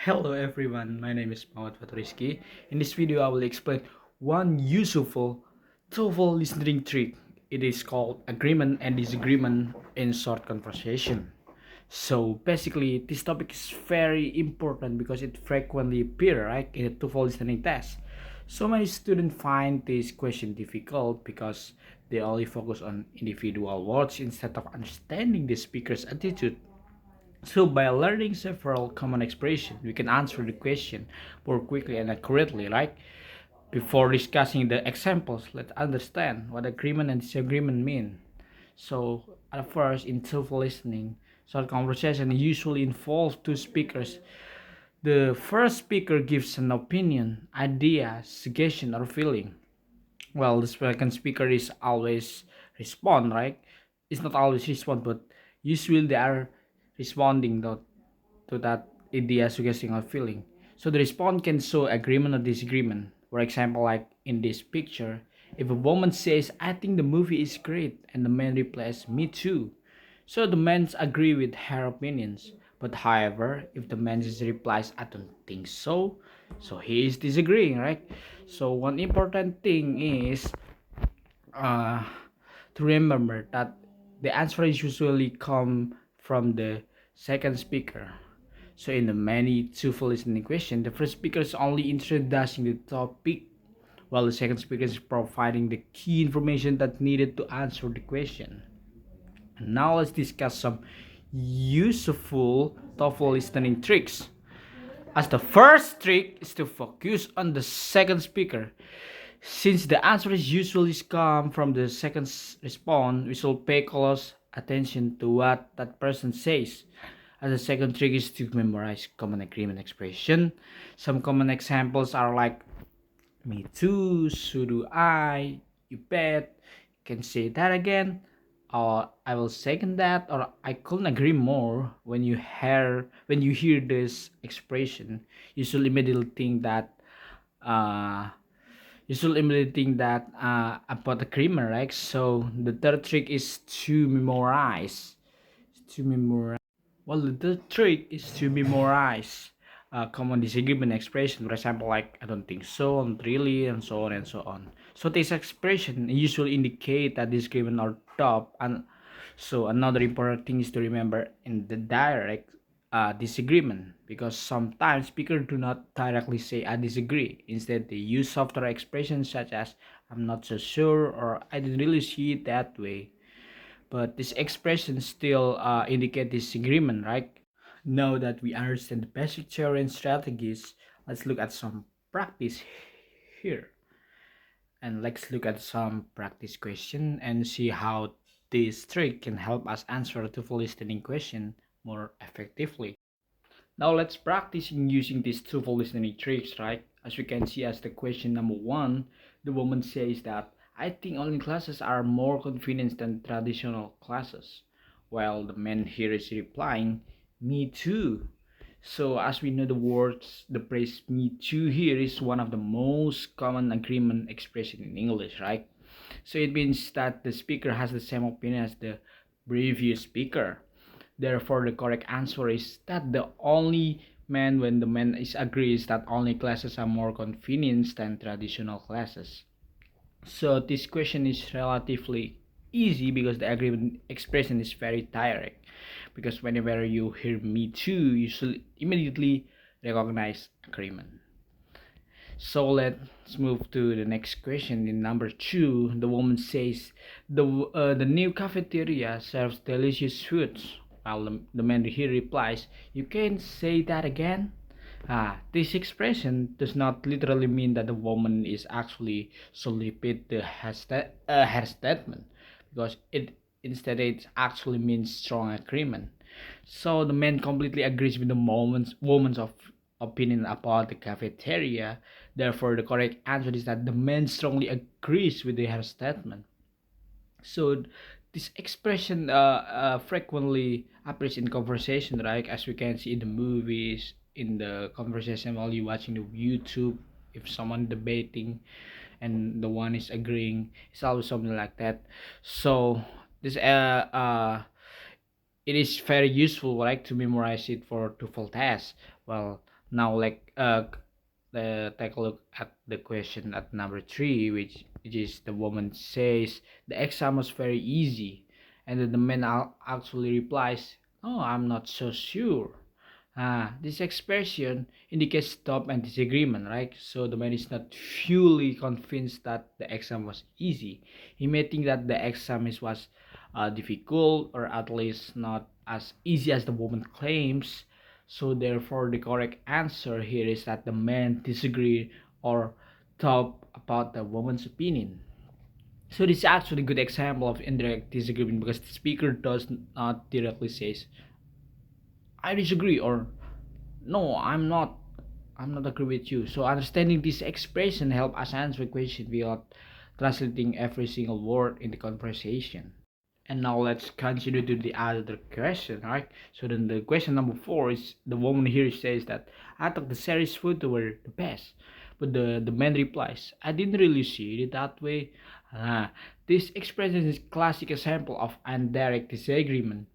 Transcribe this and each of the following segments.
Hello everyone, my name is Fathur Rizky. In this video, I will explain one useful TOEFL listening trick. It is called agreement and disagreement in short conversation. So basically, this topic is very important because it frequently appears right in a TOEFL listening test. So many students find this question difficult because they only focus on individual words instead of understanding the speaker's attitude. So by learning several common expressions, we can answer the question more quickly and accurately, right? Before discussing the examples, let's understand what agreement and disagreement mean. So at first, in TOEFL listening, short conversation usually involve two speakers. The first speaker gives an opinion, idea, suggestion, or feeling. Well, the second speaker is always respond, right? It's not always respond, but usually they are responding to that idea, suggesting, or feeling. So the response can show agreement or disagreement. For example, like in this picture, if a woman says, "I think the movie is great," and the man replies, "Me too." So the men agree with her opinions. But however, if the man replies, "I don't think so," so he is disagreeing, right? So one important thing is uh, to remember that the answer is usually come from the second speaker. So in the many two-fold listening question, the first speaker is only introducing the topic, while the second speaker is providing the key information that needed to answer the question. And now let's discuss some useful TOEFL listening tricks. As the first trick is to focus on the second speaker. Since the answer is usually come from the second response, we should pay close attention to what that person says. As the second trick is to memorize common agreement expression. Some common examples are like "me too," "so do I," "you bet," "can say that again," or "I will second that," or "I couldn't agree more." When you hear this expression, you should immediately think that uh about the creamer, right? So the third trick is to memorize. To memorize. Well, the third trick is to memorize common disagreement expression. For example, like "I don't think so," "not really," and so on and so on. So this expression usually indicate that disagreement or top. And so another important thing is to remember in the direct disagreement, because sometimes speakers do not directly say "I disagree." Instead, they use softer expressions such as "I'm not so sure" or "I didn't really see it that way." But this expression still indicate disagreement, right? Now that we understand the basic theory and strategies, let's look at some practice here. And let's look at some practice question and see how this trick can help us answer the full listening question more effectively. Now let's practice in using these two full listening tricks, right? As we can see as the question number one, the woman says that "I think online classes are more convenient than traditional classes." While the man here is replying, "Me too." So as we know the phrase "me too" here is one of the most common agreement expression in English, right? So it means that the speaker has the same opinion as the previous speaker. Therefore, the correct answer is that the only man when the man is agrees that only classes are more convenient than traditional classes. So this question is relatively easy because the agreement expression is very direct. Because whenever you hear "me too," you should immediately recognize agreement. So let's move to the next question. In number two, the woman says, the new cafeteria serves delicious foods." While the man here replies, "You can say that again." This expression does not literally mean that the woman is actually so repeat her statement, because it actually means strong agreement. So the man completely agrees with the woman's opinion about the cafeteria. Therefore, the correct answer is that the man strongly agrees with her statement. So this expression frequently appears in conversation, right? As we can see in the movies, in the conversation while you watching the YouTube. If someone debating and the one is agreeing, it's always something like that. So this it is very useful, right, to memorize it for TOEFL test. Well, Now, take a look at the question at number three, which is the woman says the exam was very easy, and then the man actually replies, "Oh, I'm not so sure." This expression indicates stop and disagreement, right? So the man is not fully convinced that the exam was easy. He may think that the exam was difficult, or at least not as easy as the woman claims. So therefore, the correct answer here is that the man disagree or talk about the woman's opinion. So this is actually a good example of indirect disagreement because the speaker does not directly says, "I disagree," or "No, I'm not agree with you." So understanding this expression help us answer question without translating every single word in the conversation. And now let's continue to the other question, right? So then the question number four is the woman here says that I thought the series photo were the best. But the man replies, I didn't really see it that way. This expression is classic example of indirect disagreement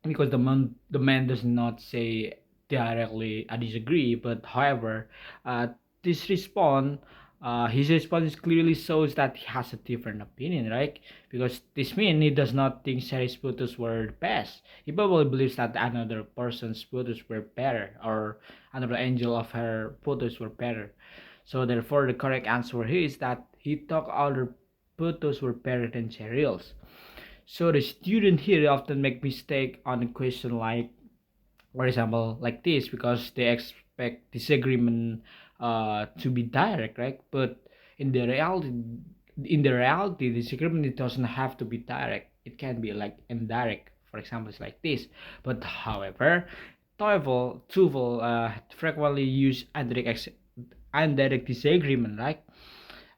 because the man does not say directly I disagree, but however, uh, this response his response clearly shows that he has a different opinion, right? Because this means he does not think Sherry's photos were the best. He probably believes that another person's photos were better, or another angel of her photos were better. So therefore, the correct answer here is that he thought other photos were better than Cheryl's. So the student here often make mistake on a question like, for example, like this because they expect disagreement to be direct, right? But in the reality, disagreement it doesn't have to be direct. It can be like indirect. For example, it's like this. But however, TOEFL frequently use indirect disagreement, right?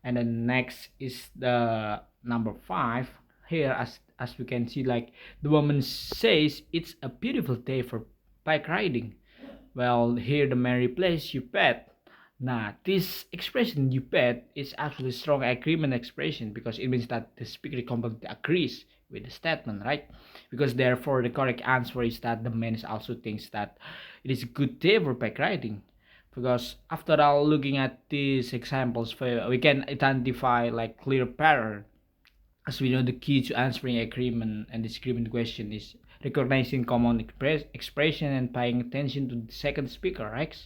And then next is the number five. Here, as we can see, like the woman says it's a beautiful day for bike riding. Well, here the man replies, you bet. Now, this expression, you bet, is actually a strong agreement expression because it means that the speaker completely agrees with the statement, right? Because therefore, the correct answer is that the man also thinks that it is a good day for bike riding. Because after all, looking at these examples, we can identify like clear pattern. As we know, the key to answering agreement and disagreement question is recognizing common expression and paying attention to the second speaker, right?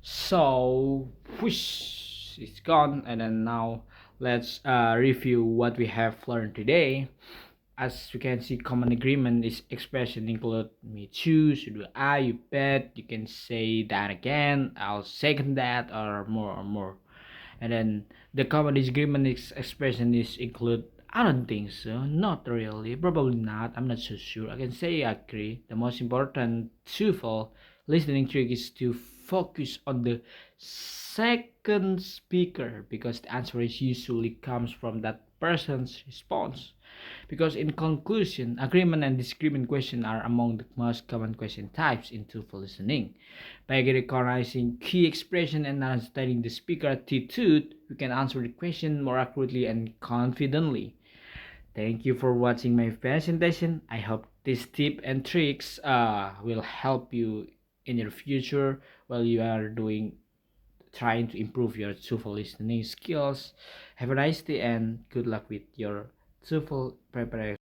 So, whoosh, it's gone. And then now let's review what we have learned today. As you can see, common agreement is expression include me choose, you do I, you bet, you can say that again, I'll second that, or more. And then the common disagreement expression is include I don't think so, not really, probably not, I'm not so sure. I can say I agree. The most important TOEFL listening trick is to focus on the second speaker because the answer is usually comes from that person's response. Because in conclusion, agreement and disagreement questions are among the most common question types in TOEFL listening. By recognizing key expression and understanding the speaker attitude, we can answer the question more accurately and confidently. Thank you for watching my presentation. I hope these tips and tricks will help you in your future while you are doing trying to improve your TOEFL listening skills. Have a nice day and good luck with your TOEFL preparation.